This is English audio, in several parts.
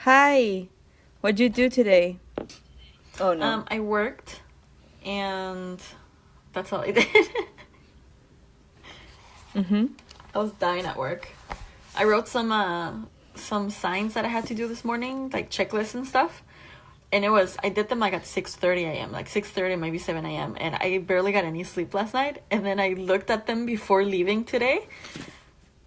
Hi. What'd you do today? Oh no. I worked, and that's all I did. Mm-hmm. I was dying at work. I wrote some signs that I had to do this morning, like checklists and stuff. And I did them like at 6:30 a.m., like 6:30, maybe 7 a.m. And I barely got any sleep last night. And then I looked at them before leaving today.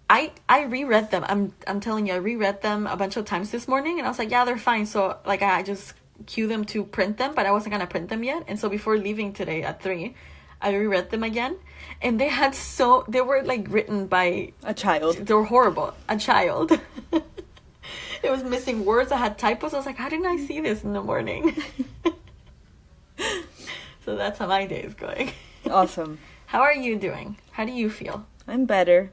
I reread them. I'm telling you, I reread them a bunch of times this morning, and I was like, yeah, they're fine. So like I just queued them to print them, but I wasn't gonna print them yet. And so before leaving today at 3, I reread them again, and they were like written by A child. they were horrible. A child. It was missing words. I had typos. I was like, how didn't I see this in the morning? So that's how my day is going. Awesome. How are you doing? How do you feel? I'm better.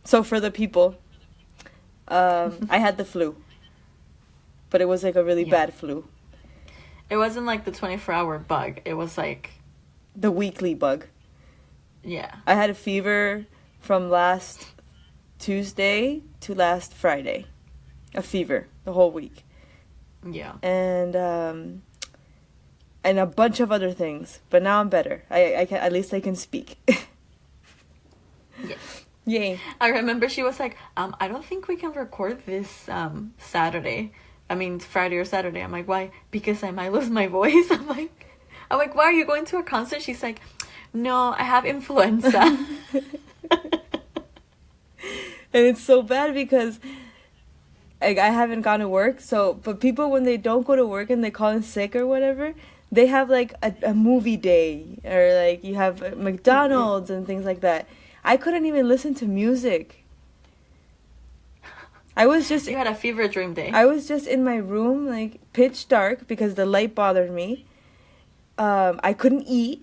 So for the people, I had the flu. But it was like a really Yeah. bad flu. It wasn't like the 24-hour bug. It was like, The weekly bug. yeah. I had a fever from last Tuesday to last Friday. A fever the whole week. Yeah. And a bunch of other things. But now I'm better. I can, at least I can speak. Yeah. Yay. I remember she was like, I don't think we can record this Saturday. I mean, Friday or Saturday. I'm like, why? Because I might lose my voice. I'm like, why are you going to a concert? She's like, no, I have influenza. And it's so bad because like I haven't gone to work, but people when they don't go to work and they call in sick or whatever, they have like a movie day or like you have McDonald's and things like that. I couldn't even listen to music. I was just You had a fever dream day. I was just in my room, like pitch dark because the light bothered me. I couldn't eat.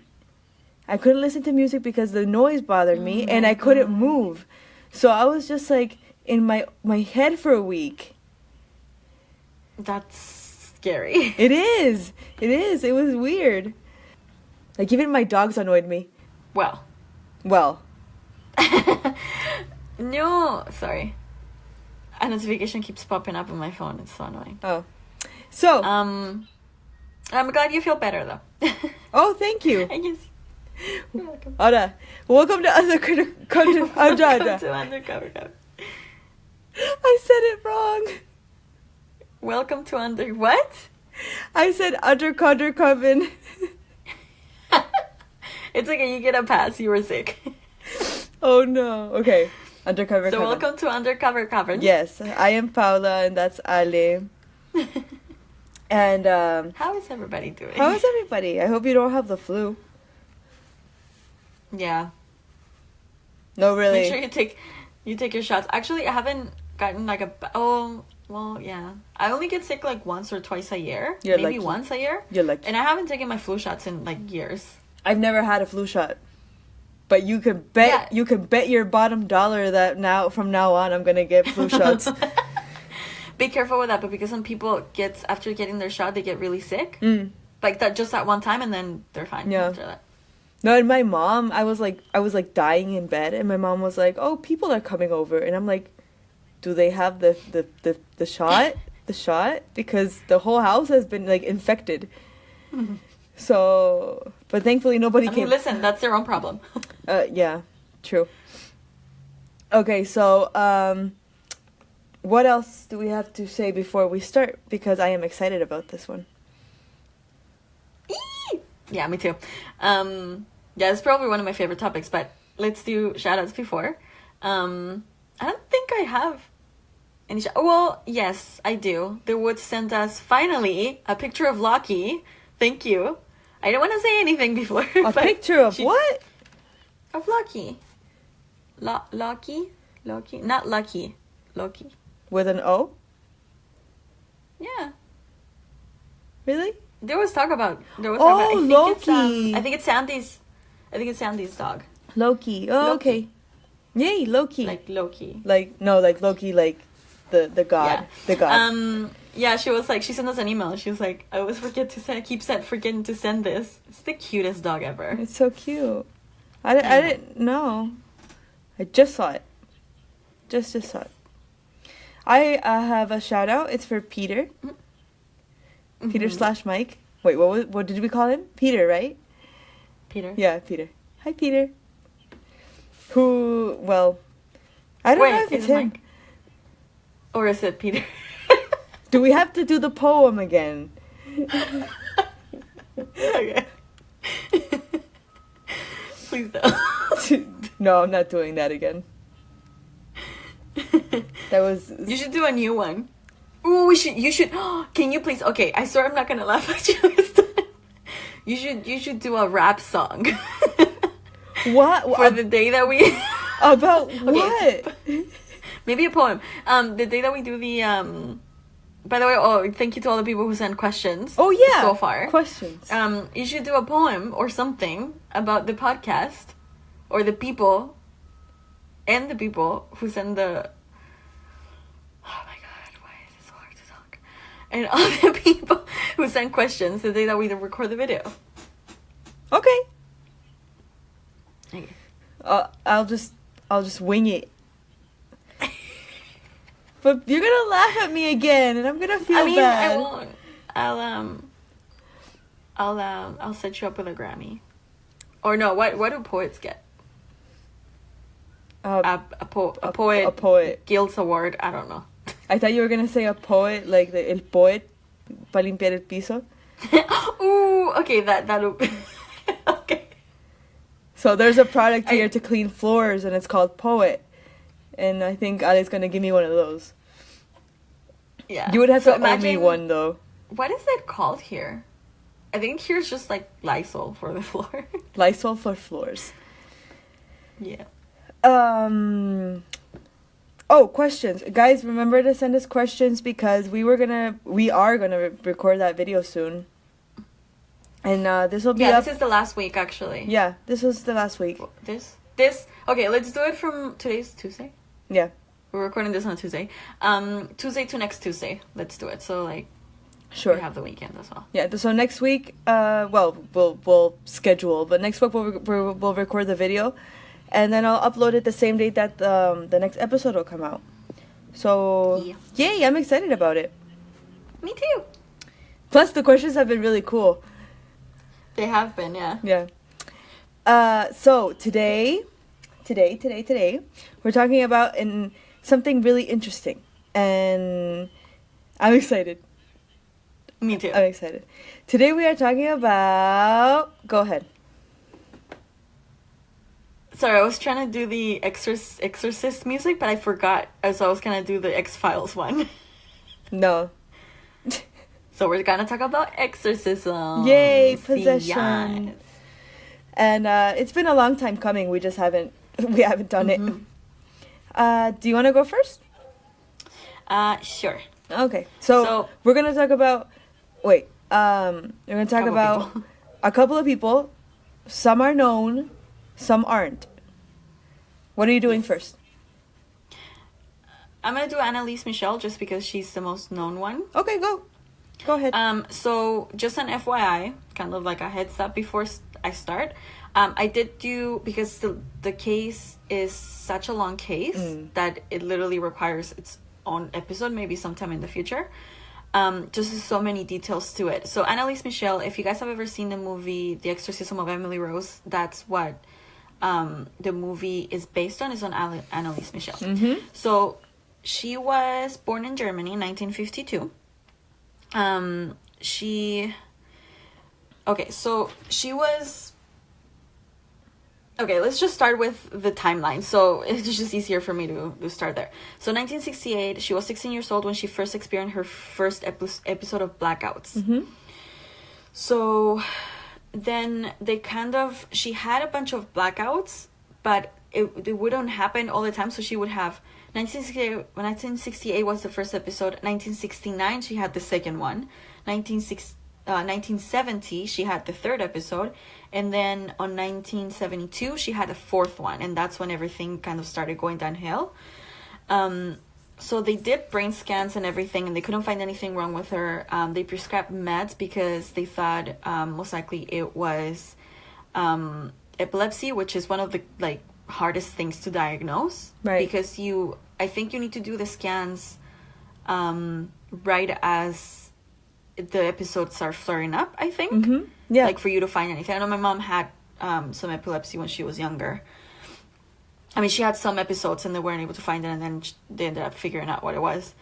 I couldn't listen to music because the noise bothered me, and I couldn't move. So I was just like in my head for a week. That's scary. It is. It is. It was weird. Like even my dogs annoyed me. Well. Well, No, sorry. A notification keeps popping up on my phone. It's so annoying. oh. So, I'm glad you feel better though. oh, thank you. I guess. You're welcome. Ora, welcome to Undercover. Welcome to Undercover Coven. I said it wrong. Welcome to what? I said Undercover Coven. It's okay, you get a pass. You were sick. Oh no. Okay. Undercover So Coven. welcome to Undercover Coven. Yes, I am Paula and that's Ale. And How is everybody doing? how is everybody? I hope you don't have the flu. Yeah. No, really. Make sure you take your shots. Actually, I haven't gotten like well, yeah. I only get sick like once or twice a year. You're Maybe lucky. once a year. You're lucky. And I haven't taken my flu shots in like years. I've never had a flu shot. But you can bet Yeah. you can bet your bottom dollar that from now on I'm gonna get flu shots. Be careful with that, but because some people after getting their shot, they get really sick. Mm. Like that, just that one time, and then they're fine Yeah. after that. No, and my mom, I was like dying in bed, and my mom was like, "Oh, people are coming over," and I'm like, "Do they have the shot? The shot? Because the whole house has been like infected." So, but thankfully nobody I mean, came. listen, that's their own problem. Yeah, true. Okay, so what else do we have to say before we start? Because I am excited about this one. Yeah, me too. Yeah, it's probably one of my favorite topics, but let's do shout-outs before. I don't think I have any well, yes, I do. The Woods sent us, finally, a picture of Loki. Thank you. I don't want to say anything before. A picture of what? Of Loki. Loki? Loki? Not Lucky. Loki. With an O? Yeah. Really? There was talk about. Loki. I think it's Sandy's. I think it's Sandy's dog. Loki. Oh, Loki. okay. Yay, Loki. Like Loki. Like Loki, like the god. Yeah. The god. Yeah, she was like, she sent us an email. She was like, I always forgetting to send this. It's the cutest dog ever. It's so cute. I didn't know. I just saw it. Just saw it. I have a shout out. It's for Peter. Mm-hmm. Peter / Mike. Wait, what did we call him? Peter, right? Peter. Yeah, Peter. Hi, Peter. Who? Well, I don't know if it's him. Mike? Or is it Peter? Do we have to do the poem again? Okay. Please don't. No, I'm not doing that again. That was. You should do a new one. Ooh, you should. Can you please? Okay, I swear I'm not gonna laugh at you this time. You should do a rap song. What? For the day that we. About what? Maybe a poem. The day that we do the By the way, thank you to all the people who sent questions. Oh yeah. So far. Questions. You should do a poem or something about the podcast, or the people. And the people who send the. Oh my god, why is it so hard to talk? And all the people who send questions the day that we record the video. Okay. Okay. I'll just wing it. But you're gonna laugh at me again, and I'm gonna feel bad. I won't. I'll set you up with a Grammy. Or no, what do poets get? A poet Guilds Award. I don't know. I thought you were gonna say a poet, like el poet para limpiar el piso. Ooh, okay, that'll. Okay. So there's a product here to clean floors, and it's called Poet, and I think Ali's gonna give me one of those. Yeah. You would have to owe me one though. What is it called here? I think here's just like Lysol for the floor. Lysol for floors. Yeah. Oh, questions. Guys, remember to send us questions because we are gonna record that video soon. And this will be up. This is the last week actually. Yeah, this was the last week. This okay, let's do it from today's Tuesday. Yeah. We're recording this on a Tuesday. Tuesday to next Tuesday. Let's do it. So like sure. We have the weekend as well. Yeah, so next week we'll schedule, but next week we'll record the video. And then I'll upload it the same date that the next episode will come out. So, yay, I'm excited about it. Me too. Plus, the questions have been really cool. They have been, yeah. Yeah. So, today, we're talking about something really interesting. And I'm excited. Me too. I'm excited. Today we are talking about... Go ahead. Sorry, I was trying to do the Exorcist music, but I forgot. So I was going to do the X-Files one. No. So we're going to talk about exorcism. Yay, possession. Yes. And it's been a long time coming. We just haven't done it. Do you want to go first? Sure. Okay. So we're going to talk about... Wait. We're going to talk about a couple of people. Some are known. Some aren't. What are you doing first? I'm going to do Annalise Michel just because she's the most known one. Okay, go. Go ahead. So just an FYI, kind of like a heads up before I start. I did do, because the case is such a long case that it literally requires its own episode, maybe sometime in the future. Just so many details to it. So Annalise Michel, if you guys have ever seen the movie The Exorcism of Emily Rose, that's what the movie is based on, is on Annalise Michel. Mm-hmm. So she was born in Germany in 1952. Okay, let's just start with the timeline. So it's just easier for me to start there. So 1968, she was 16 years old when she first experienced her first episode of blackouts. Mm-hmm. So then she had a bunch of blackouts, but it wouldn't happen all the time. So she would have 1968 was the first episode. 1969, she had the second one. 1970, she had the third episode. And then on 1972, she had a fourth one. And that's when everything kind of started going downhill. So they did brain scans and everything, and they couldn't find anything wrong with her. They prescribed meds because they thought most likely it was epilepsy, which is one of the hardest things to diagnose. Right. Because I think you need to do the scans right as the episodes are flaring up, I think. Mm-hmm. Yeah. Like for you to find anything. I know my mom had some epilepsy when she was younger. I mean, she had some episodes and they weren't able to find it, and then they ended up figuring out what it was.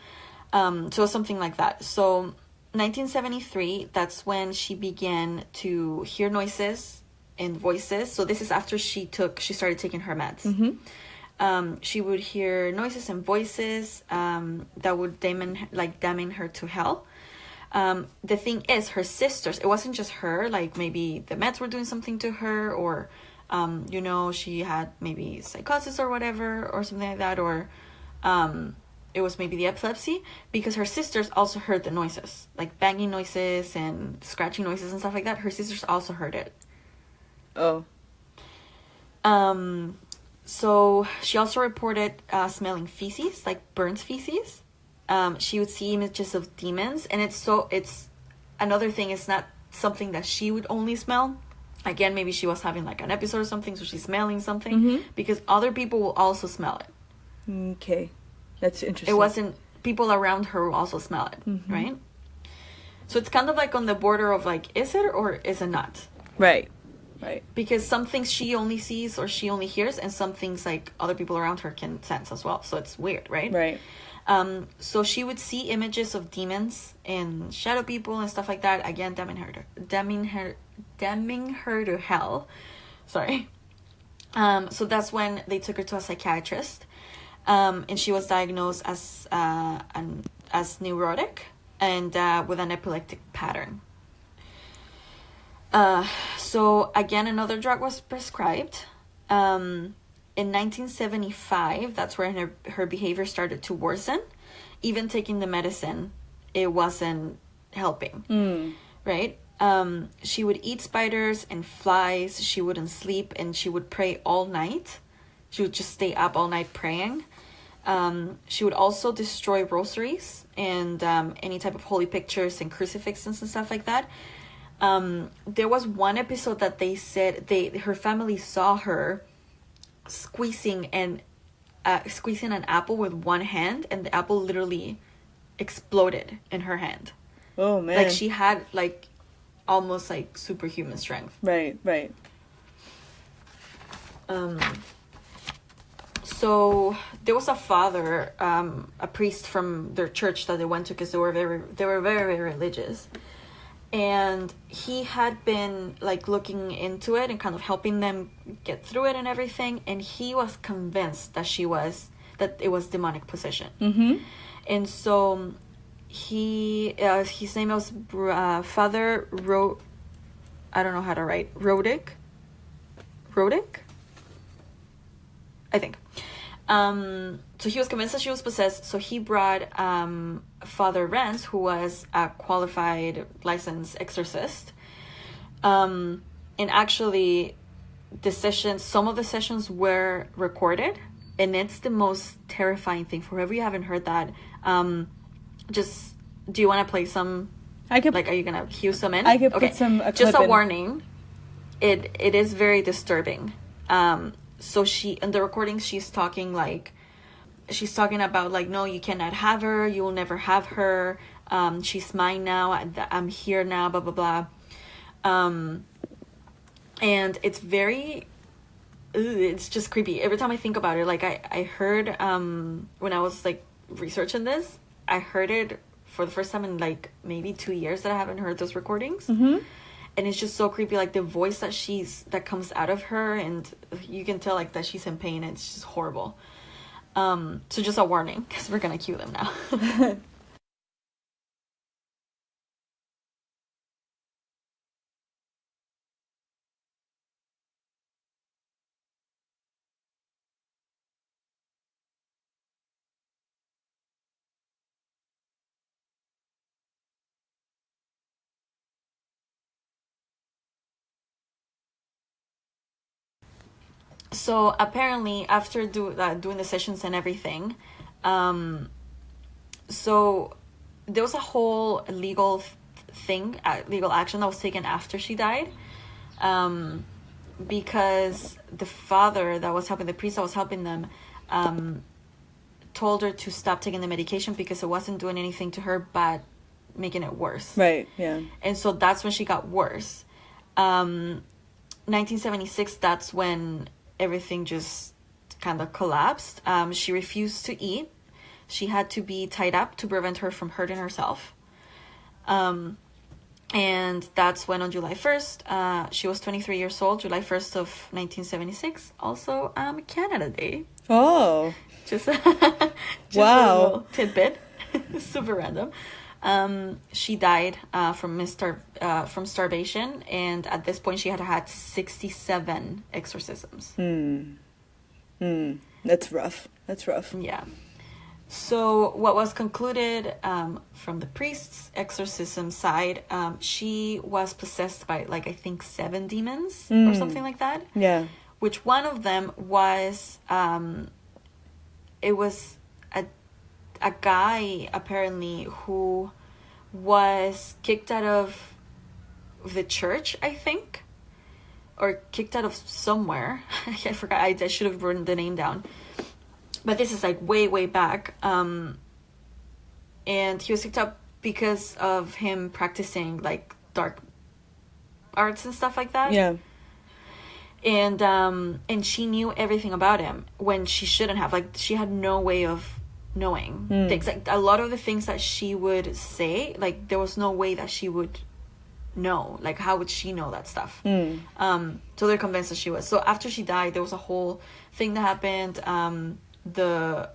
So something like that. So 1973, that's when she began to hear noises and voices. So this is after she started taking her meds. Mm-hmm. She would hear noises and voices that would damning her to hell. The thing is, her sisters, it wasn't just her, like maybe the meds were doing something to her, or she had maybe psychosis or whatever, or something like that, or it was maybe the epilepsy, because her sisters also heard the noises, like banging noises and scratching noises and stuff like that. Her sisters also heard it. Oh. So she also reported smelling feces, like burnt feces. She would see images of demons, and it's another thing. It's not something that she would only smell. Again, maybe she was having like an episode or something, so she's smelling something, mm-hmm. because other people will also smell it. Okay. That's interesting. It wasn't people around her will also smell it, mm-hmm. right? So it's kind of like on the border of like, is it or is it not? Right. Because some things she only sees or she only hears, and some things like other people around her can sense as well. So it's weird, right? Right. So she would see images of demons and shadow people and stuff like that. Again, damning her to hell. Sorry. So that's when they took her to a psychiatrist. And she was diagnosed as neurotic and with an epileptic pattern. So again, another drug was prescribed. In 1975, that's when her behavior started to worsen. Even taking the medicine, it wasn't helping. Right? She would eat spiders and flies. She wouldn't sleep, and she would pray all night. She would just stay up all night praying. She would also destroy rosaries and any type of holy pictures and crucifixes and stuff like that. There was one episode that they said her family saw her squeezing an apple with one hand, and the apple literally exploded in her hand. Oh man. Like she had like almost like superhuman strength. Right. So there was a father, a priest from their church that they went to, because they were very, very religious. And he had been like looking into it and kind of helping them get through it and everything. And he was convinced that it was demonic possession. Mm-hmm. And so his name was Father I don't know how to write, Rodick, I think. So he was convinced that she was possessed. So he brought Father Renz, who was a qualified licensed exorcist. And actually, some of the sessions were recorded, and it's the most terrifying thing. For whoever you haven't heard that, do you want to play some? Are you gonna cue some in? I could put some. Just a warning. It is very disturbing. So in the recordings, she's talking about like, no, you cannot have her. You will never have her. She's mine now. I'm here now, blah, blah, blah. And it's it's just creepy. Every time I think about it, like I heard, when I was like researching this, I heard it for the first time in like maybe 2 years that I haven't heard those recordings. Mm-hmm. And it's just so creepy, like the voice that comes out of her, and you can tell like that she's in pain. And it's just horrible. So just a warning, because we're gonna cue them now. So apparently, after doing the sessions and everything, so there was a whole legal action that was taken after she died, because the father that was helping, the priest that was helping them, told her to stop taking the medication because it wasn't doing anything to her but making it worse. Right, yeah. And so that's when she got worse. 1976, that's when everything just kind of collapsed. She refused to eat. She had to be tied up to prevent her from hurting herself. And that's when on July 1st, she was 23 years old, July 1st of 1976, also Canada Day. Oh. Just Wow. a little tidbit. Super random. She died from starvation, and at this point she had had 67 exorcisms. That's rough. Yeah. So what was concluded from the priest's exorcism side, she was possessed by, like, I think 7 demons or something like that. Yeah. Which one of them was, it was a guy, apparently, who was kicked out of the church, I think. Or kicked out of somewhere. I forgot. I should have written the name down. But this is like way, way back. And he was kicked out because of him practicing like dark arts and stuff like that. Yeah. And she knew everything about him when she shouldn't have. Like, she had no way of knowing things. Like, a lot of the things that she would say, like, there was no way that she would know. Like, how would she know that stuff? So they're convinced that she was. So after she died, there was a whole thing that happened. The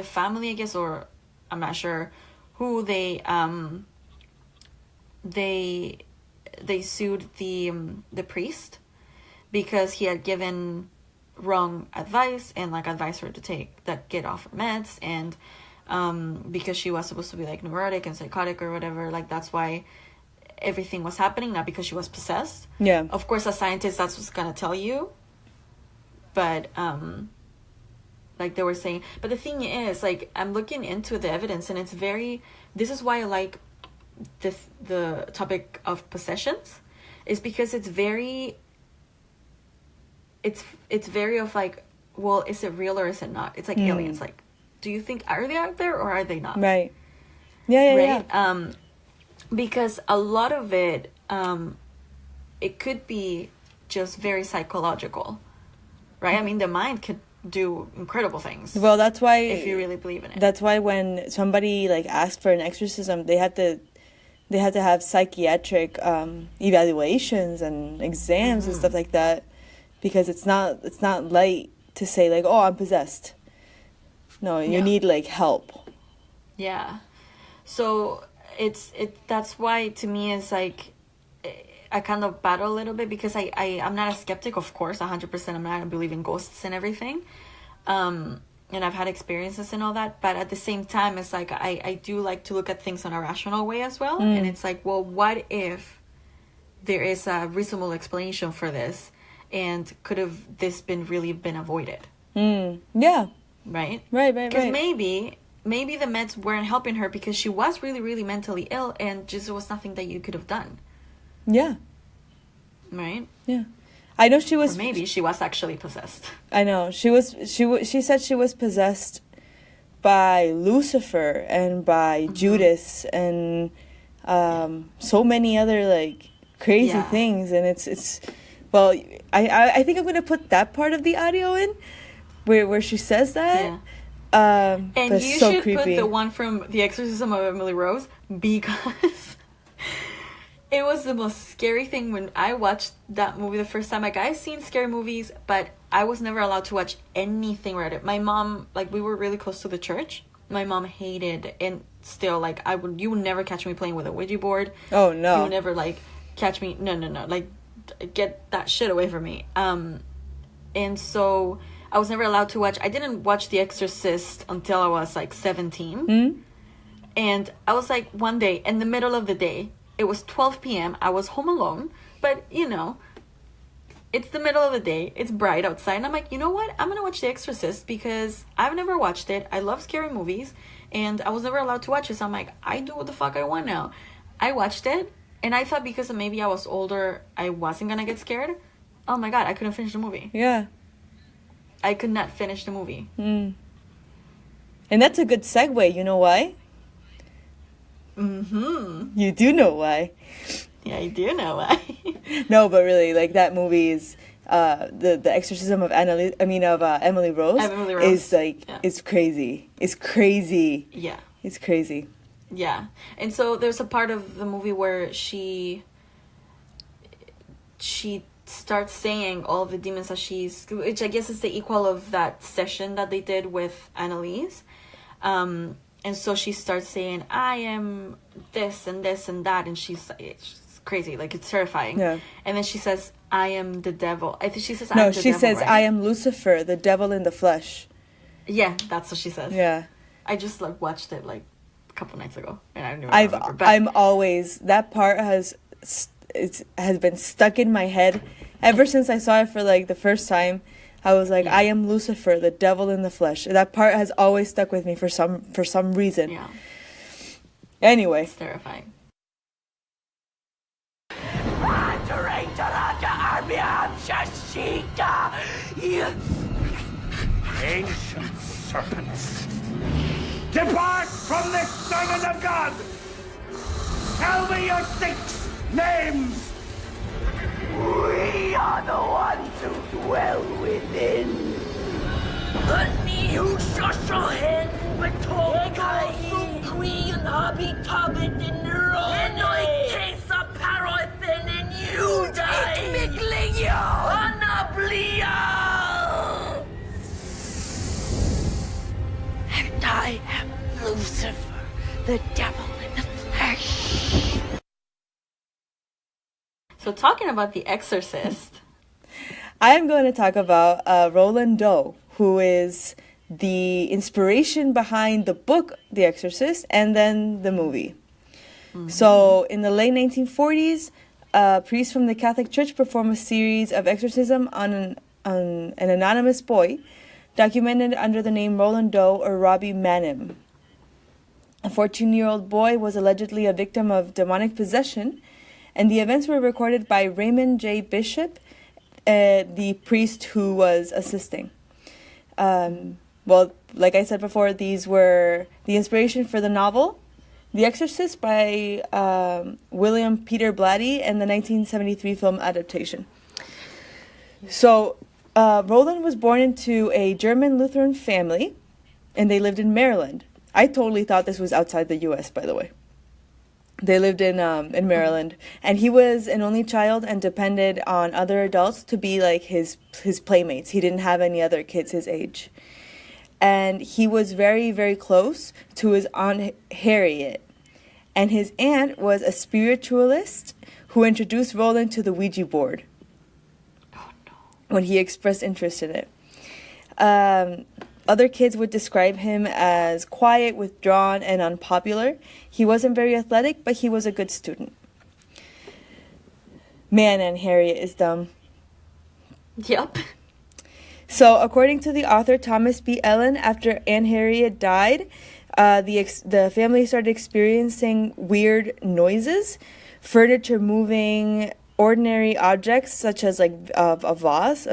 family, I guess, or I'm not sure who, they sued the priest because he had given wrong advice and like advised her to get off her meds, and because she was supposed to be like neurotic and psychotic or whatever, like that's why everything was happening, not because she was possessed. Yeah. Of course, as scientists, that's what's gonna tell you. But like they were saying, but the thing is, like, I'm looking into the evidence, and this is why I like the topic of possessions, is because it's very of like, well, is it real or is it not? It's like aliens. Like, do you think, are they out there or are they not? Right. Yeah. Right. Yeah. Because a lot of it, it could be just very psychological, right? I mean, the mind could do incredible things. Well, that's why, if you really believe in it. That's why when somebody like asks for an exorcism, they have to have psychiatric evaluations and exams and stuff like that, because it's not light to say like, oh, I'm possessed. No, you need like help. Yeah. So that's why, to me, it's like I kind of battle a little bit, because I'm not a skeptic, of course, 100%. I'm not, I believe in ghosts and everything. And I've had experiences and all that. But at the same time, it's like I do like to look at things in a rational way as well. And it's like, well, what if there is a reasonable explanation for this? And could have this really been avoided? Yeah. Right? Right. Because maybe the meds weren't helping her because she was really, really mentally ill, and just there was nothing that you could have done. Yeah. Right? Yeah. I know she was... Or maybe she was actually possessed. I know. She said she was possessed by Lucifer and by Judas and so many other, like, crazy things. And it's... Well, I think I'm going to put that part of the audio in where she says that. Yeah. And you should put the one from The Exorcism of Emily Rose, because it was the most scary thing when I watched that movie the first time. Like, I've seen scary movies, but I was never allowed to watch anything related. My mom, like, we were really close to the church. My mom hated, and still, like, you would never catch me playing with a Ouija board. Oh, no. You would never, like, catch me. No. Like, get that shit away from me. And so I was never allowed to watch. I didn't watch The Exorcist until I was like 17. And I was like, one day in the middle of the day, it was 12 p.m. I was home alone, but you know, it's the middle of the day, it's bright outside, and I'm like, you know what, I'm gonna watch The Exorcist because I've never watched it. I love scary movies, and I was never allowed to watch it, so I'm like, I do what the fuck I want now. I watched it, and I thought because maybe I was older, I wasn't gonna get scared. Oh my god, I couldn't finish the movie. Yeah. I could not finish the movie. And that's a good segue. You know why? Mm-hmm. You do know why. Yeah, I do know why. No, but really, like, that movie is the exorcism of Emily Rose. Emily Rose is like it's crazy. It's crazy. Yeah. It's crazy. Yeah. And so there's a part of the movie where she starts saying all the demons that which I guess is the equal of that session that they did with Annalise. And so she starts saying, I am this and this and that, and it's crazy, like, it's terrifying. Yeah. And then she says, I am the devil. I think she says, no, she says, right? I am Lucifer, the devil in the flesh. Yeah, that's what she says. Yeah. I just, like, watched it, like, a couple nights ago, and I don't even remember. I'm always, that part has been stuck in my head ever since I saw it for, like, the first time. I was like, I am Lucifer, the devil in the flesh. That part has always stuck with me for some reason. Yeah. Anyway. It's terrifying. Ancient serpents, depart from this servant of God! Tell me your 6 names! We are the ones who dwell within. And I am Lucifer, the devil in the flesh. So talking about The Exorcist, I'm going to talk about Roland Doe, who is the inspiration behind the book The Exorcist and then the movie. Mm-hmm. So in the late 1940s, priests from the Catholic Church performed a series of exorcism on an anonymous boy, documented under the name Roland Doe or Robbie Manim. A 14-year-old boy was allegedly a victim of demonic possession, and the events were recorded by Raymond J. Bishop, the priest who was assisting. Well, like I said before, these were the inspiration for the novel The Exorcist by William Peter Blatty and the 1973 film adaptation. So, Roland was born into a German Lutheran family, and they lived in Maryland. I totally thought this was outside the U.S., by the way. They lived in Maryland, and he was an only child and depended on other adults to be like his playmates. He didn't have any other kids his age. And he was very, very close to his Aunt Harriet. And his aunt was a spiritualist who introduced Roland to the Ouija board. Oh, no. When he expressed interest in it. Other kids would describe him as quiet, withdrawn, and unpopular. He wasn't very athletic, but he was a good student. Man, Aunt Harriet is dumb. Yep. So, according to the author Thomas B. Ellen, after Aunt Harriet died, the family started experiencing weird noises, furniture moving, ordinary objects such as like a vase,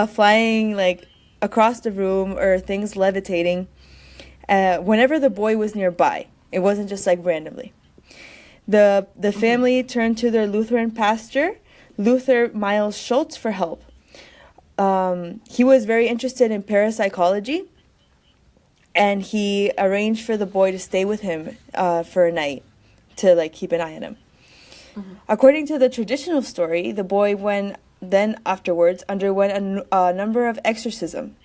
flying like across the room, or things levitating. Whenever the boy was nearby, it wasn't just like randomly. The family turned to their Lutheran pastor, Luther Miles Schultz, for help. He was very interested in parapsychology, and he arranged for the boy to stay with him for a night to like keep an eye on him. Mm-hmm. According to the traditional story, the boy afterwards underwent a number of exorcisms.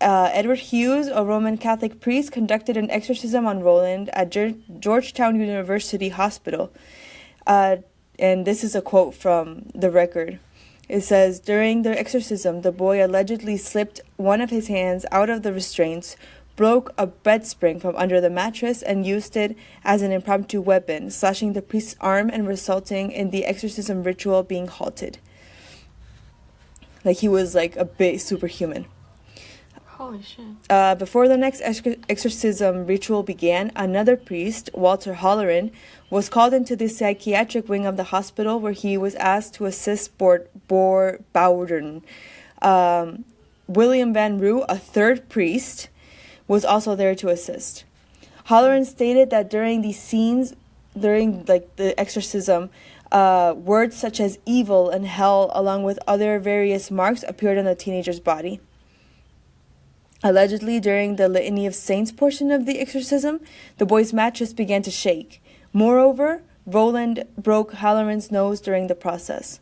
Edward Hughes, a Roman Catholic priest, conducted an exorcism on Roland at Georgetown University Hospital. And this is a quote from the record. It says, during the exorcism, the boy allegedly slipped one of his hands out of the restraints, broke a bed spring from under the mattress, and used it as an impromptu weapon, slashing the priest's arm and resulting in the exorcism ritual being halted. Like, he was like a bit superhuman. Holy shit. Before the next exorcism ritual began, another priest, Walter Holleran, was called into the psychiatric wing of the hospital, where he was asked to assist Bowden. William Van Roo, a third priest, was also there to assist. Halloran stated that during these scenes, during like the exorcism, words such as evil and hell, along with other various marks, appeared on the teenager's body. Allegedly, during the Litany of Saints portion of the exorcism, the boy's mattress began to shake. Moreover, Roland broke Halloran's nose during the process.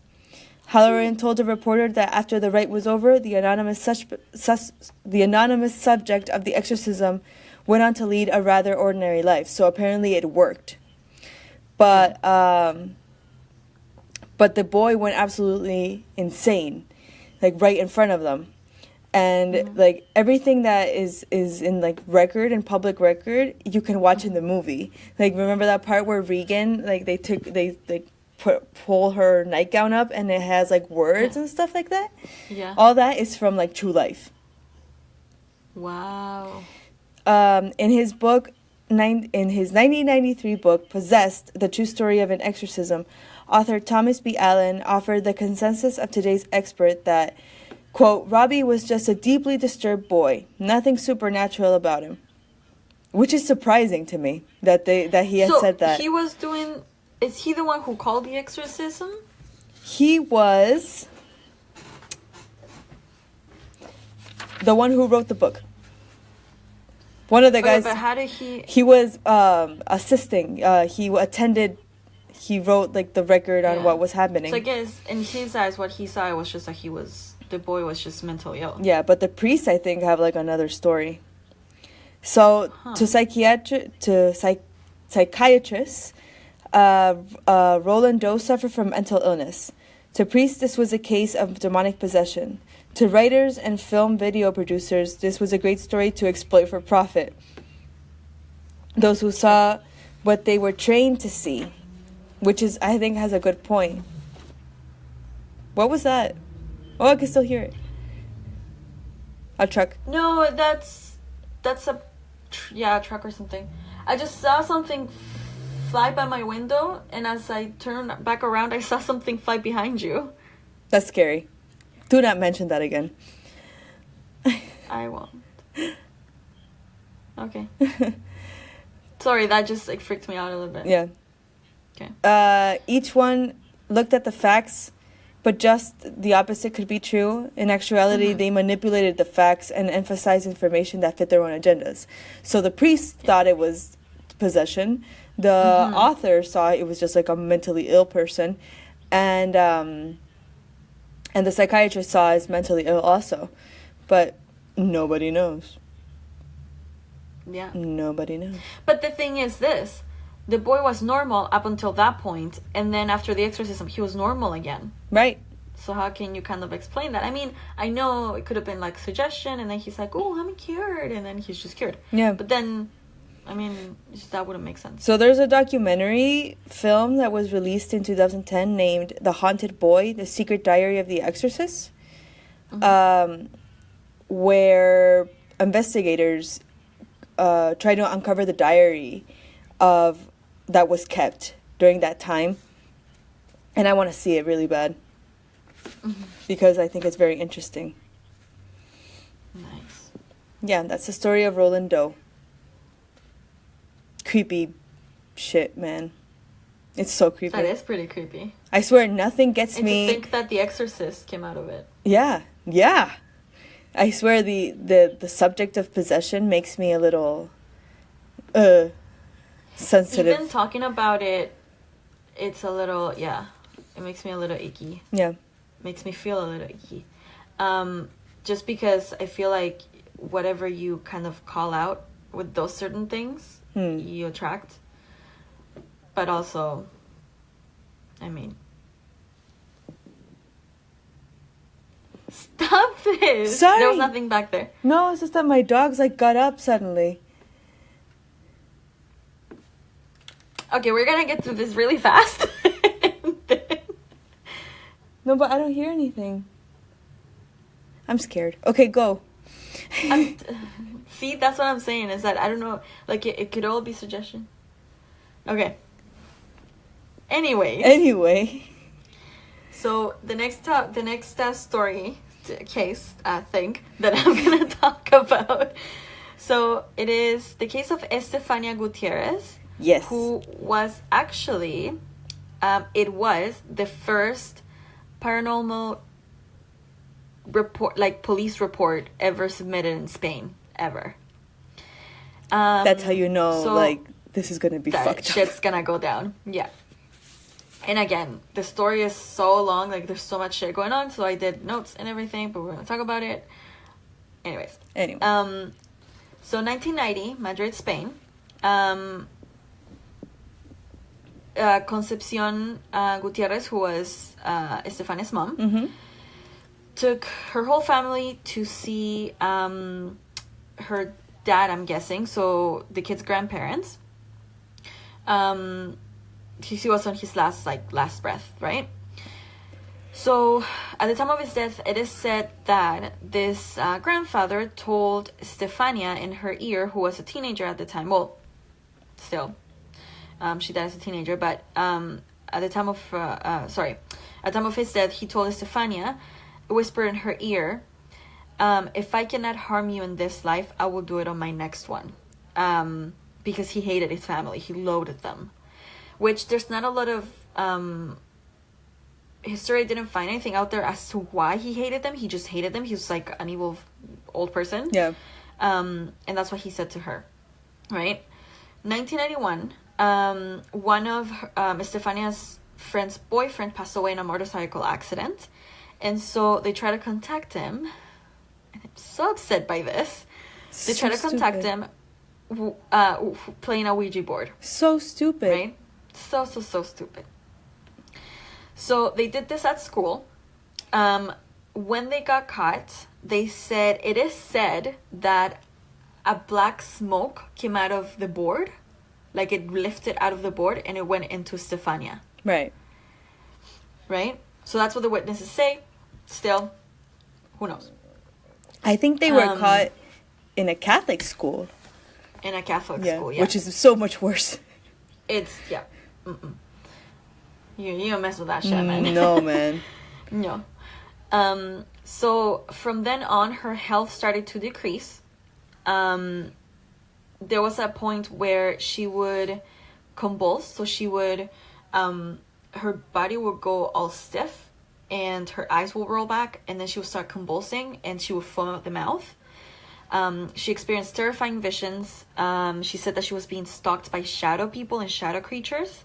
Halloran told a reporter that after the rite was over, the anonymous subject of the exorcism went on to lead a rather ordinary life. So apparently it worked. But the boy went absolutely insane, like right in front of them. And like everything that is in like record and public record, you can watch in the movie. Like remember that part where Regan, like they pull her nightgown up and it has like words and stuff like that. Yeah. All that is from like true life. Wow. In his 1993 book, Possessed, The True Story of an Exorcism, author Thomas B. Allen offered the consensus of today's expert that, quote, Robbie was just a deeply disturbed boy, nothing supernatural about him. Which is surprising to me that he has said that. He was doing... Is he the one who called the exorcism? He was the one who wrote the book. One of the guys. But how did he? He was assisting. He attended. He wrote like the record on what was happening. So I guess in his eyes, what he saw was just that the boy was just mentally ill. Yeah, but the priests, I think, have like another story. So psychiatrists. Roland Doe suffered from mental illness. To priests, this was a case of demonic possession. To writers and film video producers, this was a great story to exploit for profit. Those who saw what they were trained to see, which is, I think, has a good point. What was that? Oh, I can still hear it. A truck. No, that's a truck or something. I just saw something fly by my window, and as I turned back around, I saw something fly behind you. That's scary. Do not mention that again. I won't. Okay. Sorry, that just like freaked me out a little bit. Yeah. Okay. Each one looked at the facts, but just the opposite could be true. In actuality, they manipulated the facts and emphasized information that fit their own agendas. So the priest thought it was possession. The author saw it was just like a mentally ill person, and the psychiatrist saw is mentally ill also, but nobody knows. Yeah. Nobody knows. But the thing is this, the boy was normal up until that point, and then after the exorcism, he was normal again. Right. So how can you kind of explain that? I mean, I know it could have been like suggestion, and then he's like, oh, I'm cured, and then he's just cured. Yeah. But then... I mean, that wouldn't make sense. So there's a documentary film that was released in 2010 named The Haunted Boy, The Secret Diary of the Exorcist, where investigators try to uncover the diary that was kept during that time. And I want to see it really bad because I think it's very interesting. Nice. Yeah, that's the story of Roland Doe. Creepy shit, man. It's so creepy. That is pretty creepy. I swear nothing gets me. And to think that The Exorcist came out of it. Yeah. I swear the subject of possession makes me a little sensitive. Even talking about it, it's a little, it makes me a little icky. Yeah. Makes me feel a little icky. Just because I feel like whatever you kind of call out with those certain things, you attract. But also, I mean, stop this. Sorry. There was nothing back there. No, it's just that my dogs like got up suddenly. Okay, we're gonna get through this really fast. No, but I don't hear anything. I'm scared. Okay, go. See, that's what I'm saying, is that I don't know, like it could all be suggestion. Okay. Anyway. Anyway. So the next story case thing that I'm gonna talk about. So it is the case of Estefania Gutierrez. Yes. Who was actually, it was the first paranormal report, like police report, ever submitted in Spain, ever. That's how you know, so like, this is gonna be that fucked up. shit's gonna go down. Yeah. And again, the story is so long, like there's so much shit going on, so I did notes and everything, but we're gonna talk about it. Anyways. Anyway. So 1990, Madrid, Spain. Concepcion Gutierrez, who was Estefania's mom, took her whole family to see her dad, I'm guessing, so the kid's grandparents. He was on his last breath, right? So at the time of his death, it is said that this grandfather told Stefania in her ear, who was a teenager at the time, well, still, she died as a teenager, but at the time of his death, he told Stefania, whispered in her ear, if I cannot harm you in this life, I will do it on my next one. Because he hated his family, he loathed them. Which there's not a lot of history. Didn't find anything out there as to why he hated them. He just hated them. He was like an evil old person. Yeah. And that's what he said to her, right? 1991, one of Estefania's friend's boyfriend passed away in a motorcycle accident, and so they try to contact him. And I'm so upset by this. They try to contact him, playing a Ouija board. So stupid. Right? So stupid. So they did this at school. When they got caught, it is said that a black smoke came out of the board, like it lifted out of the board and it went into Stefania. Right. Right? So that's what the witnesses say. Still, who knows? I think they were caught in a Catholic school. In a Catholic school, yeah. Which is so much worse. It's, yeah. You don't mess with that shit, man. No, man. No. So from then on, her health started to decrease. There was a point where she would convulse. So she would, her body would go all stiff and her eyes will roll back, and then she would start convulsing and she would foam at the mouth. She experienced terrifying visions. She said that she was being stalked by shadow people and shadow creatures.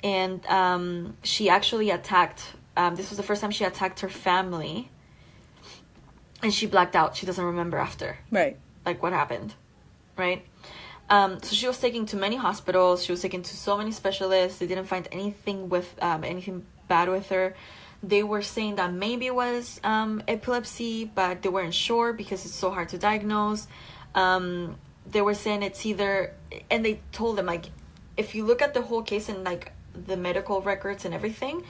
And she actually attacked, this was the first time she attacked her family. And she blacked out. She doesn't remember after. Right. Like what happened. Right? So she was taken to many hospitals. She was taken to so many specialists. They didn't find anything bad with her. They were saying that maybe it was epilepsy, but they weren't sure because it's so hard to diagnose. They were saying it's either, and they told them, like, if you look at the whole case and like the medical records and everything,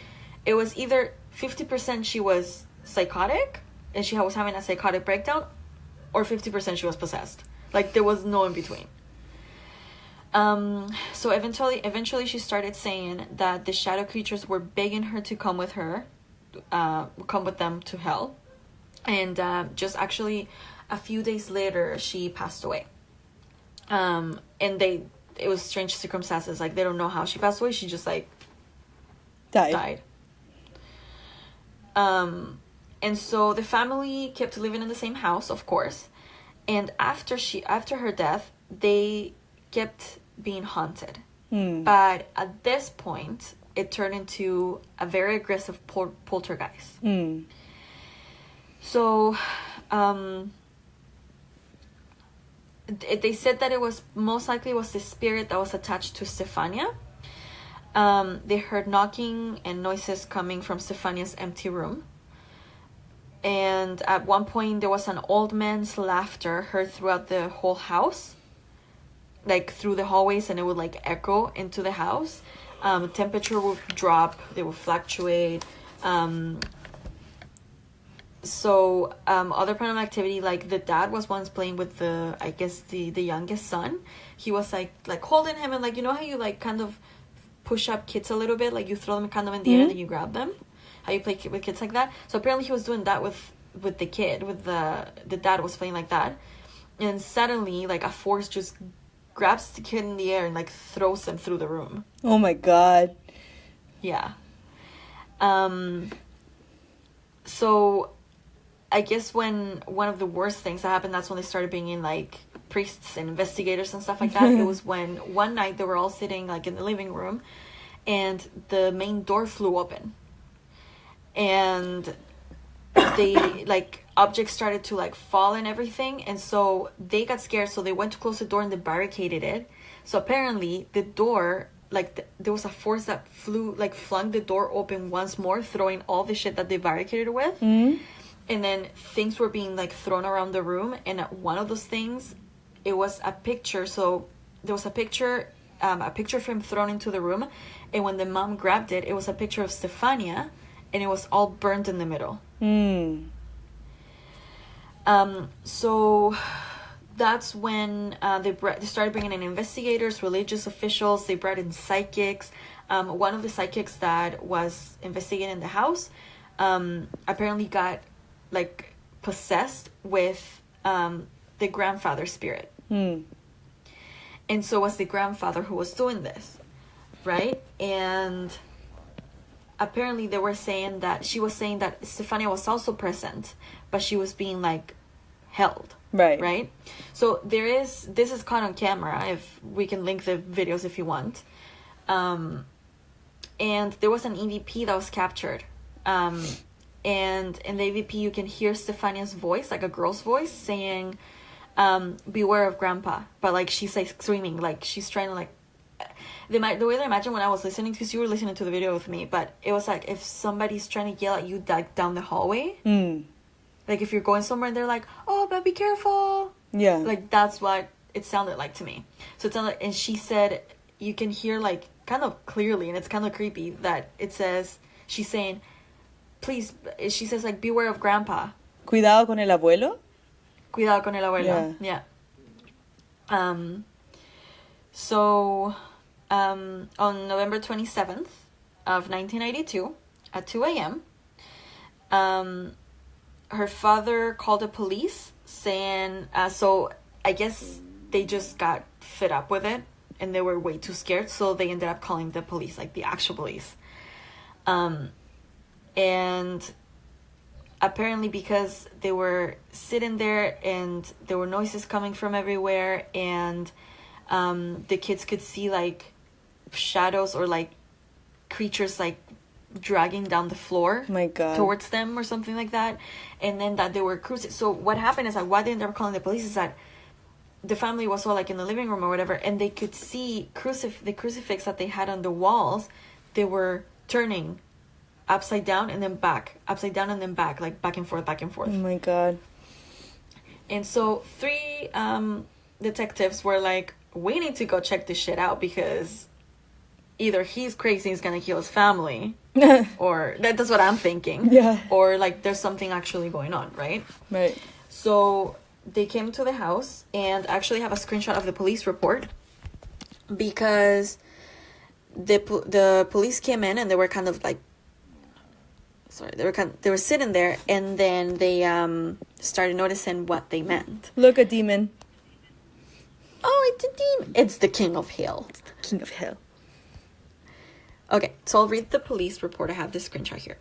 it was either 50% she was psychotic and she was having a psychotic breakdown, or 50% she was possessed. Like there was no in between. So eventually she started saying that the shadow creatures were begging her to come with her, come with them to hell. And just actually a few days later, she passed away. And it was strange circumstances. Like they don't know how she passed away. She just like died. And so the family kept living in the same house, of course. And after her death, they kept being haunted. But at this point, it turned into a very aggressive poltergeist. So they said that it was most likely was the spirit that was attached to Stefania. They heard knocking and noises coming from Stefania's empty room. And at one point, there was an old man's laughter heard throughout the whole house, like through the hallways, and it would like echo into the house. Temperature would drop, they would fluctuate. So other paranormal activity, like the dad was once playing with the youngest son. He was like holding him, and like, you know how you like kind of push up kids a little bit, like you throw them kind of in the air and then you grab them, how you play with kids like that. So apparently he was doing that with with the kid, with the dad was playing like that, and suddenly like a force just grabs the kid in the air and like throws him through the room. Oh my God. Yeah. So I guess when one of the worst things that happened, that's when they started bringing in like priests and investigators and stuff like that. It was when one night they were all sitting like in the living room and the main door flew open, and they like objects started to like fall and everything, and so they got scared, so they went to close the door and they barricaded it. So apparently the door, like there was a force that flung the door open once more, throwing all the shit that they barricaded with. And then things were being like thrown around the room, and one of those things, it was a picture. So there was a picture frame thrown into the room, and when the mom grabbed it, it was a picture of Stefania, and it was all burnt in the middle. So that's when they started bringing in investigators, religious officials. They brought in psychics. One of the psychics that was investigating the house apparently got like possessed with the grandfather spirit. And so was the grandfather who was doing this, right? And apparently they were saying that she was saying that Stefania was also present, but she was being like held. Right? So this is caught on camera. If we can link the videos if you want. And there was an EVP that was captured. And in the EVP you can hear Stefania's voice, like a girl's voice, saying, beware of grandpa. But like she's like screaming, like she's trying to like the way that I imagine when I was listening, because you were listening to the video with me, but it was like if somebody's trying to yell at you like down the hallway. Like if you're going somewhere and they're like, oh, but be careful. Yeah. Like that's what it sounded like to me. So it sounded like, and she said you can hear like kind of clearly, and it's kind of creepy, that it says, she's saying, please, she says like, beware of grandpa. Cuidado con el abuelo? Cuidado con el abuelo. Yeah. So on November 27th of 1992 at 2 a.m., her father called the police saying, so I guess they just got fed up with it and they were way too scared. So they ended up calling the police, like the actual police. And apparently because they were sitting there and there were noises coming from everywhere, and the kids could see like shadows or like creatures like dragging down the floor towards them or something like that, and then that they were so what happened is that why they ended up calling the police is that the family was all like in the living room or whatever, and they could see the crucifix that they had on the walls. They were turning upside down and then back, upside down and then back, like back and forth. Oh my God. And so 3 detectives were like, we need to go check this shit out, because either he's crazy, he's gonna kill his family, or that's what I'm thinking. Yeah. Or like there's something actually going on, right? Right. So they came to the house, and actually have a screenshot of the police report, because the police came in and they were kind of like, they were sitting there, and then they started noticing what they meant. Look, a demon. Oh, it's a demon. It's the king of hell. It's the king of hell. Okay, so I'll read the police report. I have this screenshot here.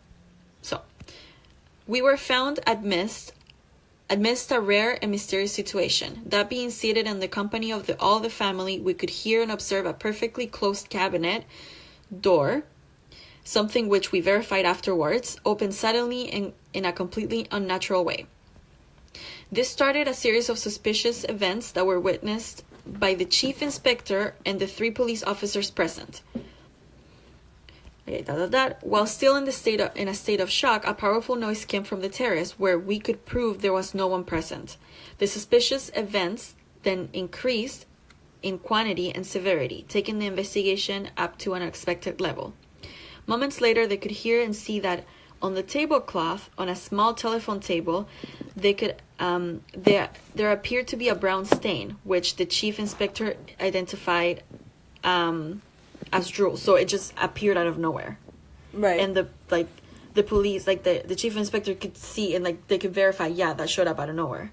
So, we were found amidst a rare and mysterious situation. That being seated in the company of all the family, we could hear and observe a perfectly closed cabinet door, something which we verified afterwards, open suddenly in a completely unnatural way. This started a series of suspicious events that were witnessed by the chief inspector and the 3 police officers present. Okay, While still in a state of shock, a powerful noise came from the terrace, where we could prove there was no one present. The suspicious events then increased in quantity and severity, taking the investigation up to an unexpected level. Moments later, they could hear and see that on the tablecloth, on a small telephone table, there appeared to be a brown stain, which the chief inspector identified as drool. So it just appeared out of nowhere. Right. And the the police, like the chief inspector could see and like they could verify, yeah, that showed up out of nowhere.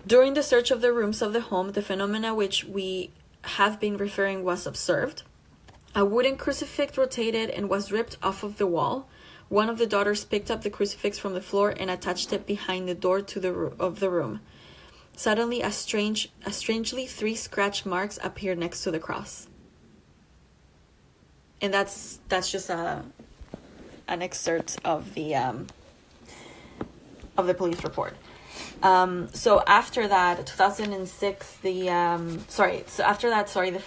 During the search of the rooms of the home, the phenomena which we have been referring was observed. A wooden crucifix rotated and was ripped off of the wall. One of the daughters picked up the crucifix from the floor and attached it behind the door to the room. Suddenly, strangely, 3 scratch marks appeared next to the cross. And that's just an excerpt of the police report. So after that, 2006, the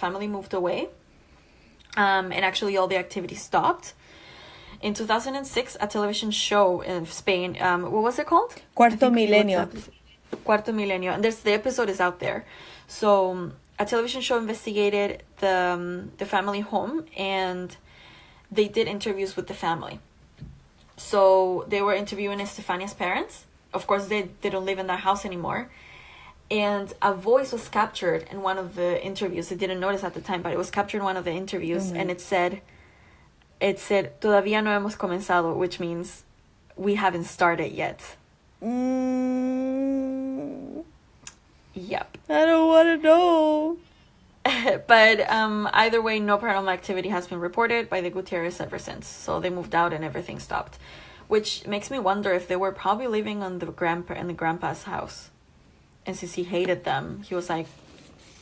family moved away, and actually all the activity stopped. In 2006, a television show in Spain, what was it called? Cuarto Milenio. Cuarto Milenio, and the episode is out there. So a television show investigated the family home, and they did interviews with the family. So they were interviewing Estefania's parents. Of course, they don't live in their house anymore. And a voice was captured in one of the interviews. I didn't notice at the time, but it was captured in one of the interviews. Mm-hmm. And it said, todavía no hemos comenzado, which means we haven't started yet. Yep. I don't want to know. But either way, no paranormal activity has been reported by the Gutierrez ever since. So they moved out and everything stopped. Which makes me wonder if they were probably living in the grandpa's house. And since he hated them, he was like,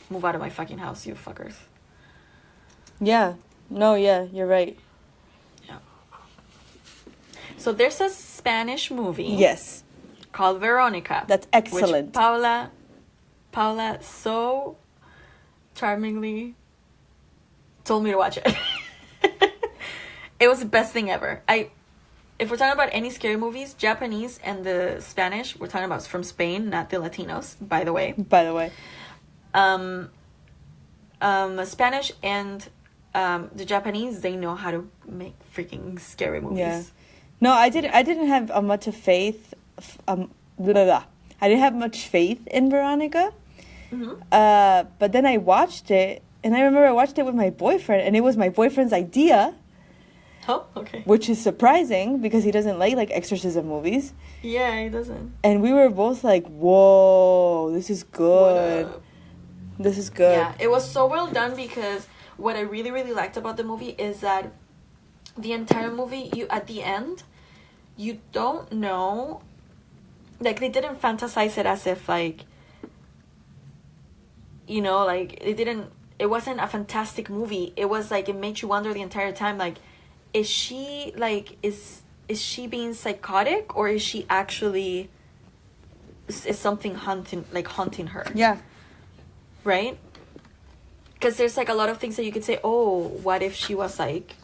move out of my fucking house, you fuckers. Yeah. No, yeah, you're right. Yeah. So there's a Spanish movie. Yes. Called Veronica. That's excellent. Which Paula so charmingly told me to watch it. It was the best thing ever. If we're talking about any scary movies, Japanese and the Spanish, we're talking about from Spain, not the Latinos, by the way. Spanish and the Japanese, they know how to make freaking scary movies. Yeah. No, I didn't have much of faith. I didn't have much faith in Veronica. Mm-hmm. But then I watched it, and I remember I watched it with my boyfriend, and it was my boyfriend's idea. Oh, okay. Which is surprising because he doesn't like exorcism movies. Yeah, he doesn't. And we were both like, "Whoa, this is good. This is good." Yeah, it was so well done because what I really, really liked about the movie is that the entire movie, at the end, you don't know, like they didn't fantasize it as if like, like it wasn't a fantastic movie. It was like, it made you wonder the entire time, like, is she being psychotic, or is she actually, is something haunting her? Yeah. Right? Because there's like a lot of things that you could say, oh, what if she was like,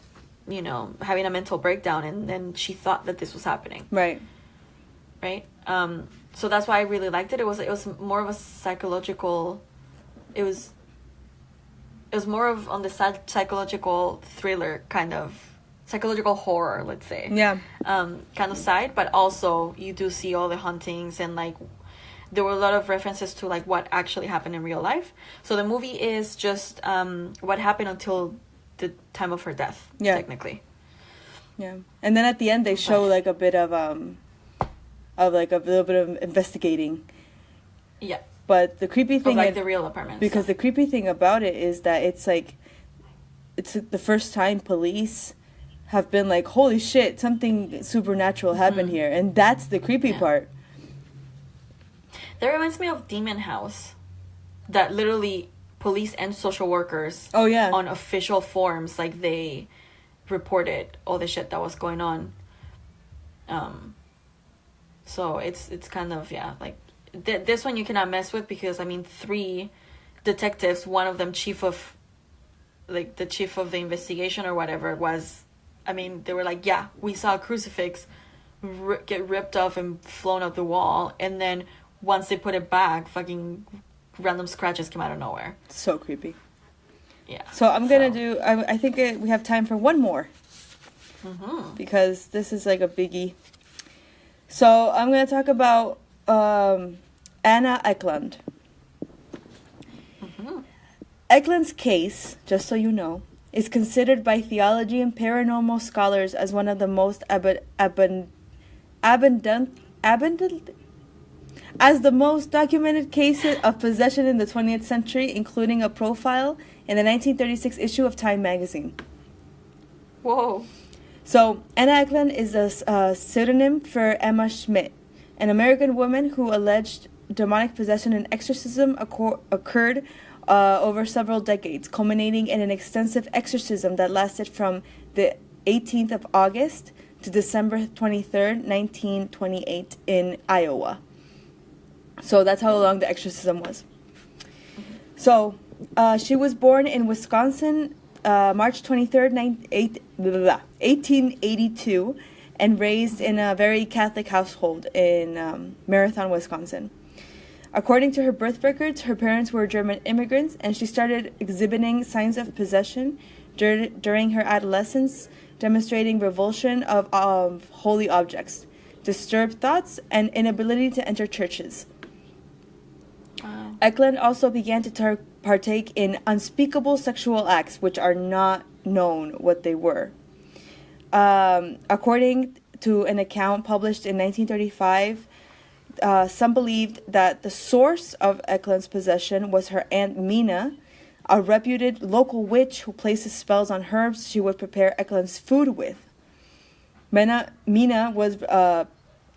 having a mental breakdown and then she thought that this was happening. Right. Right? So that's why I really liked it. It was more of a psychological, it was more of on the psychological thriller kind of, psychological horror, let's say. Yeah. Kind of side, but also you do see all the hauntings and like there were a lot of references to like what actually happened in real life. So the movie is just what happened until the time of her death, technically. Yeah. And then at the end they show like a bit of like a little bit of investigating. Yeah. But the creepy thing of like the real apartment. Because the creepy thing about it is that it's like it's the first time police have been like, holy shit, something supernatural happened here. And that's the creepy part. That reminds me of Demon House. That literally police and social workers on official forms, like they reported all the shit that was going on. So it's kind of, like this one you cannot mess with because 3 detectives, one of them the chief of the investigation or whatever was, they were like, yeah, we saw a crucifix get ripped off and flown out the wall, and then once they put it back, fucking random scratches came out of nowhere. So creepy. Yeah. So I'm gonna do. I think we have time for one more. Mm-hmm. Because this is like a biggie. So I'm gonna talk about Anna Eklund. Mm-hmm. Eklund's case, just so you know, is considered by theology and paranormal scholars as one of the most abundant as the most documented cases of possession in the 20th century, including a profile in the 1936 issue of Time magazine. Whoa. So, Anna Eklund is a pseudonym for Emma Schmidt, an American woman who alleged demonic possession and exorcism occurred over several decades, culminating in an extensive exorcism that lasted from the 18th of August to December 23rd, 1928 in Iowa. So that's how long the exorcism was. So she was born in Wisconsin, March 23rd, 1882, and raised in a very Catholic household in Marathon, Wisconsin. According to her birth records, her parents were German immigrants, and she started exhibiting signs of possession during her adolescence, demonstrating revulsion of holy objects, disturbed thoughts, and inability to enter churches. Wow. Eklund also began to partake in unspeakable sexual acts, which are not known what they were. According to an account published in 1935, some believed that the source of Eklund's possession was her Aunt Mina, a reputed local witch who places spells on herbs she would prepare Eklund's food with. Mina was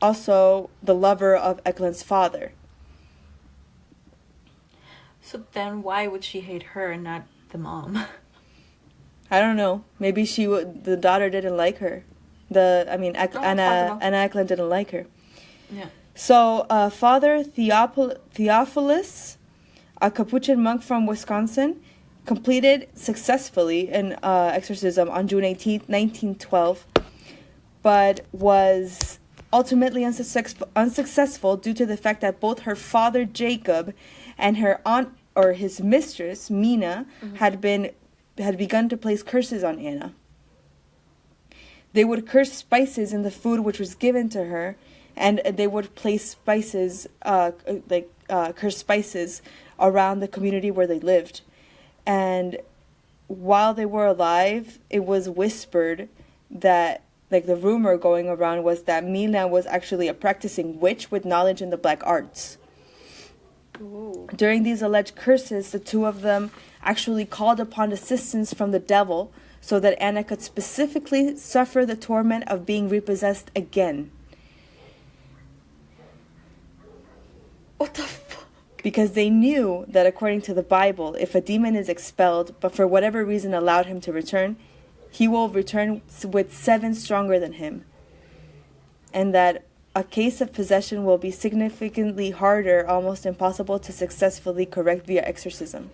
also the lover of Eklund's father. So then why would she hate her and not the mom? I don't know. Maybe the daughter didn't like her. Anna Eklund didn't like her. Yeah. So, Father Theophilus, a Capuchin monk from Wisconsin, completed successfully an exorcism on June 18th, 1912, but was ultimately unsuccessful due to the fact that both her father, Jacob, and her aunt, or his mistress, Mina, had begun to place curses on Anna. They would curse spices in the food which was given to her, and they would place spices, curse spices around the community where they lived. And while they were alive, it was whispered that, the rumor going around was that Mina was actually a practicing witch with knowledge in the black arts. Ooh. During these alleged curses, the two of them actually called upon assistance from the devil so that Anna could specifically suffer the torment of being repossessed again. What the fuck? Because they knew that according to the Bible, if a demon is expelled, but for whatever reason allowed him to return, he will return with 7 stronger than him. And that a case of possession will be significantly harder, almost impossible to successfully correct via exorcism.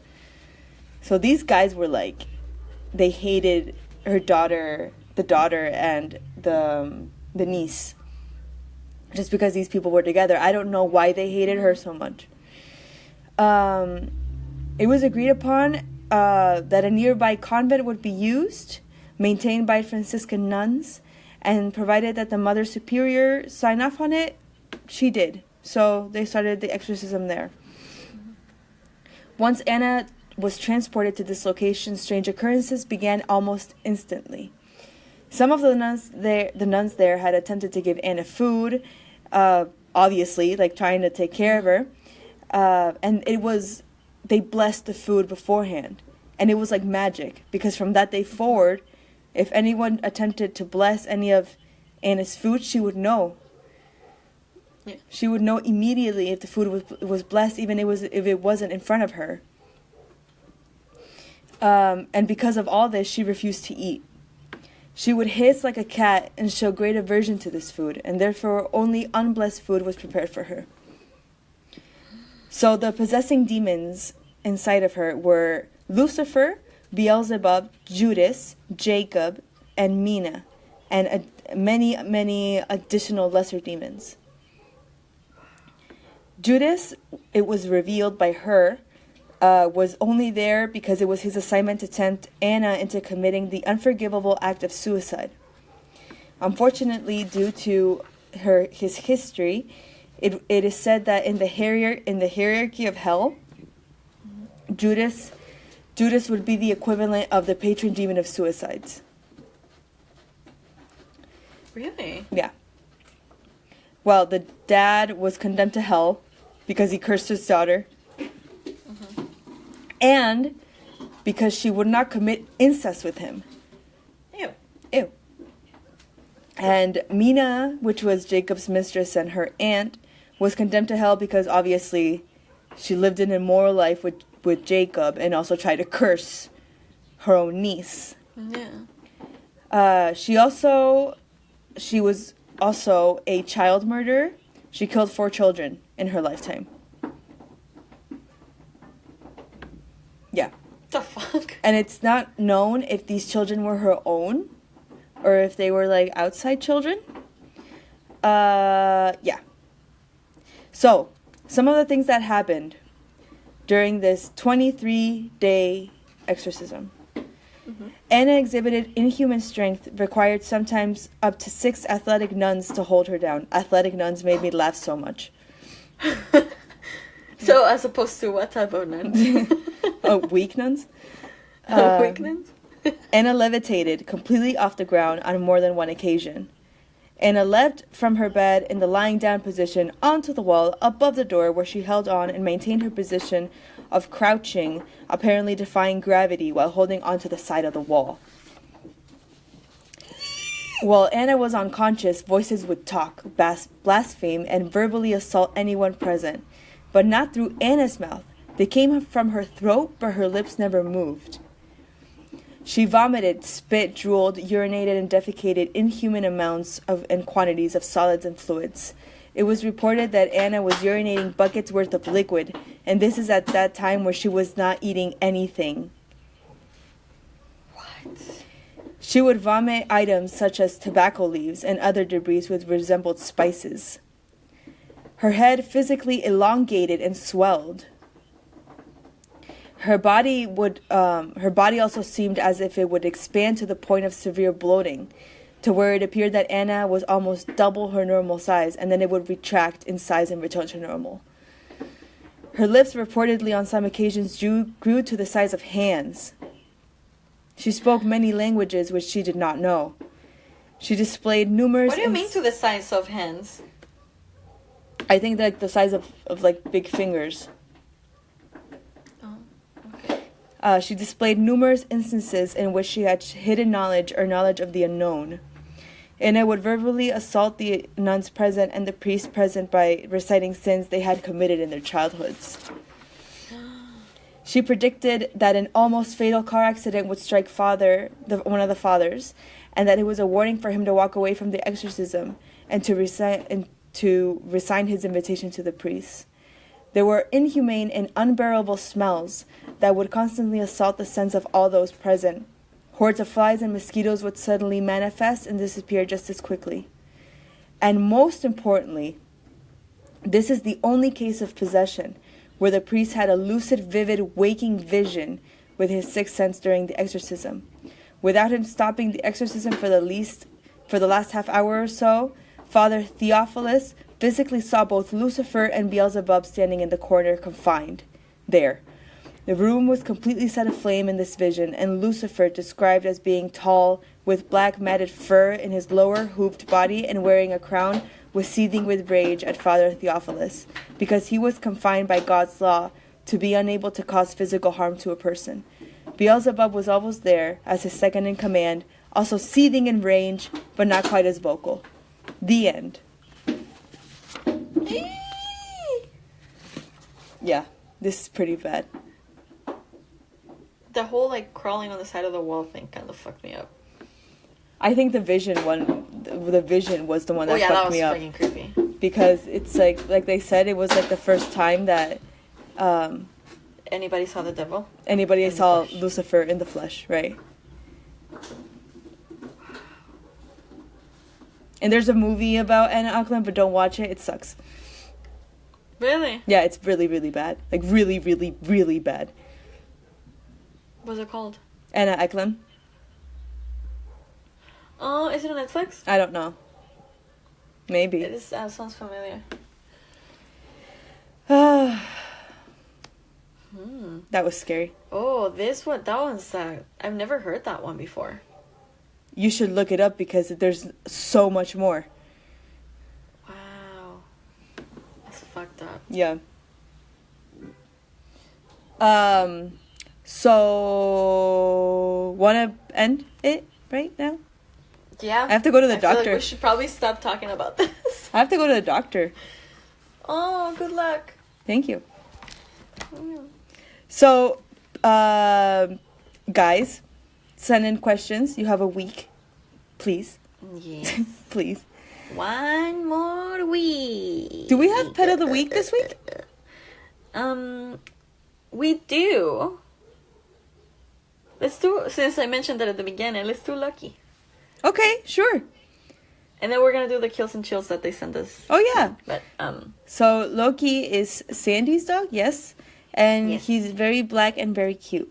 So these guys were they hated her daughter, the daughter, and the niece. Just because these people were together. I don't know why they hated her so much. It was agreed upon that a nearby convent would be used, maintained by Franciscan nuns, and provided that the Mother Superior sign off on it, she did. So they started the exorcism there. Once Anna was transported to this location, strange occurrences began almost instantly. Some of the nuns there had attempted to give Anna food, obviously, trying to take care of her. And they blessed the food beforehand. And it was like magic, because from that day forward, if anyone attempted to bless any of Anna's food, she would know. Yeah. She would know immediately if the food was blessed, even if it wasn't in front of her. And because of all this, she refused to eat. She would hiss like a cat and show great aversion to this food, and therefore only unblessed food was prepared for her. So the possessing demons inside of her were Lucifer, Beelzebub, Judas, Jacob, and Mina, and many, many additional lesser demons. Judas, it was revealed by her, was only there because it was his assignment to tempt Anna into committing the unforgivable act of suicide. Unfortunately, due to his history, it is said that in the hierarchy of hell, Judas Judas would be the equivalent of the patron demon of suicides. Really? Yeah. Well, the dad was condemned to hell because he cursed his daughter. Mm-hmm. And because she would not commit incest with him. Ew. Ew. And Mina, which was Jacob's mistress and her aunt, was condemned to hell because obviously she lived an immoral life with Jacob and also tried to curse her own niece. Yeah. She was also a child murderer. She killed 4 children in her lifetime. Yeah. The fuck? And it's not known if these children were her own or if they were like outside children. Yeah. So, some of the things that happened during this 23-day exorcism. Mm-hmm. Anna exhibited inhuman strength, required sometimes up to 6 athletic nuns to hold her down. Athletic nuns made me laugh so much. So, as opposed to what type of nuns? Oh, weak nuns? Weak nuns? Anna levitated completely off the ground on more than one occasion. Anna leapt from her bed in the lying down position onto the wall above the door, where she held on and maintained her position of crouching, apparently defying gravity while holding onto the side of the wall. While Anna was unconscious, voices would talk, blaspheme, and verbally assault anyone present, but not through Anna's mouth. They came from her throat, but her lips never moved. She vomited, spit, drooled, urinated, and defecated inhuman amounts and quantities of solids and fluids. It was reported that Anna was urinating buckets worth of liquid, and this is at that time where she was not eating anything. What? She would vomit items such as tobacco leaves and other debris which resembled spices. Her head physically elongated and swelled. Her body also seemed as if it would expand to the point of severe bloating, to where it appeared that Anna was almost double her normal size, and then it would retract in size and return to normal. Her lips reportedly on some occasions grew to the size of hands. She spoke many languages which she did not know. She displayed numerous... What do you mean to the size of hands? I think like the size of like big fingers. She displayed numerous instances in which she had hidden knowledge or knowledge of the unknown. Anna would verbally assault the nuns present and the priests present by reciting sins they had committed in their childhoods. She predicted that an almost fatal car accident would strike one of the fathers, and that it was a warning for him to walk away from the exorcism and to resign his invitation to the priests. There were inhumane and unbearable smells that would constantly assault the sense of all those present. Hordes of flies and mosquitoes would suddenly manifest and disappear just as quickly. And most importantly, this is the only case of possession where the priest had a lucid, vivid, waking vision with his sixth sense during the exorcism. Without him stopping the exorcism for the last half hour or so, Father Theophilus physically saw both Lucifer and Beelzebub standing in the corner, confined there. The room was completely set aflame in this vision, and Lucifer, described as being tall, with black matted fur in his lower hooped body and wearing a crown, was seething with rage at Father Theophilus, because he was confined by God's law to be unable to cause physical harm to a person. Beelzebub was always there, as his second in command, also seething in rage, but not quite as vocal. The end. Yeah, this is pretty bad. The whole like crawling on the side of the wall thing kind of fucked me up. I think the vision was the one that fucked me up. Oh yeah, that was freaking creepy. Because it's like they said, it was like the first time that anybody saw the devil. Anybody saw Lucifer in the flesh, right? And there's a movie about Anna Eklund, but don't watch it. It sucks. Really? Yeah, it's really, really bad. Like, really, really, really bad. What's it called? Anna Eklund. Oh, is it on Netflix? I don't know. Maybe. It sounds familiar. That was scary. Oh, that one's, I've never heard that one before. You should look it up because there's so much more. Wow. That's fucked up. Yeah. So, wanna end it right now? Yeah. I have to go to the I feel like doctor. we should probably stop talking about this. I have to go to the doctor. Oh, good luck. Thank you. So, guys, send in questions. You have a week. Please. Yes. Please. One more week. Do we have Pet of the Week this week? We do. Let's do, since I mentioned that at the beginning, let's do Lucky. Okay, sure. And then we're gonna do the kills and chills that they send us. Oh, yeah. But, So, Loki is Sandy's dog, yes. And Yes. he's very black and very cute.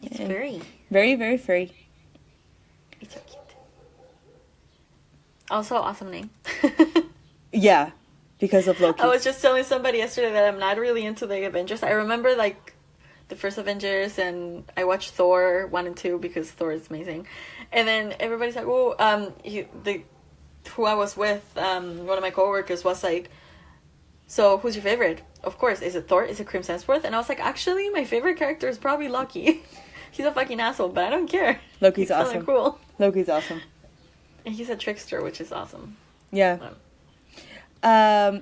it's And furry. very, very furry. It's so cute. Also, awesome name. Yeah, because of Loki. I was just telling somebody yesterday that I'm not really into the Avengers. I remember, like, the first Avengers, and I watched Thor 1 and 2 because Thor is amazing. And then everybody's like, oh, who I was with, one of my coworkers was like, so who's your favorite? Of course, is it Thor? Is it Chris Hemsworth? And I was like, actually, my favorite character is probably Loki. He's a fucking asshole, but I don't care. Loki's He's kinda awesome. cool. Loki's awesome. And he's a trickster, which is awesome. Yeah.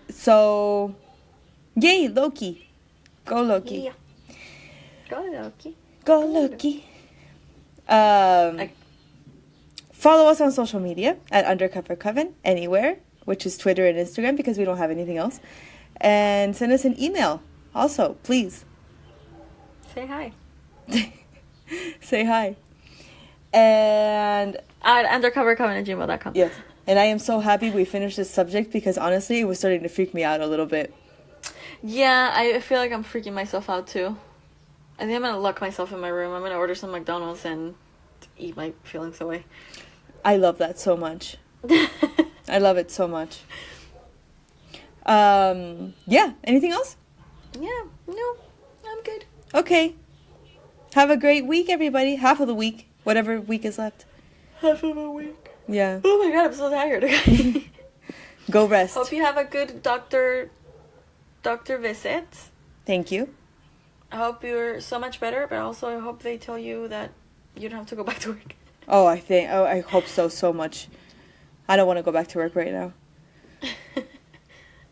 So, yay, Loki. Go, Loki. Yeah. Go, Loki. Go, Loki. Follow us on social media at Undercover Coven anywhere, which is Twitter and Instagram because we don't have anything else. And send us an email also, please. Say hi. Say hi. And At undercovercoven@gmail.com. yes. And I am so happy we finished this subject because honestly, it was starting to freak me out a little bit. Yeah, I feel like I'm freaking myself out too. I think I'm gonna lock myself in my room. I'm gonna order some McDonald's and eat my feelings away. I love that so much. I love it so much. Yeah. Anything else? Yeah, no, I'm good. Okay. Have a great week, everybody. Half of the week. Whatever week is left. Half of a week. Yeah. Oh my god, I'm so tired. Go rest. Hope you have a good doctor visit. Thank you. I hope you're so much better, but also I hope they tell you that you don't have to go back to work. Oh, I hope so much. I don't want to go back to work right now.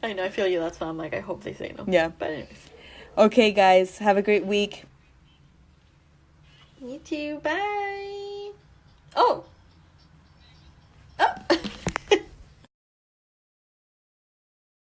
I know, I feel you. That's why I'm like, I hope they say no. Yeah. But anyways. Okay, guys. Have a great week. You too. Bye. Oh,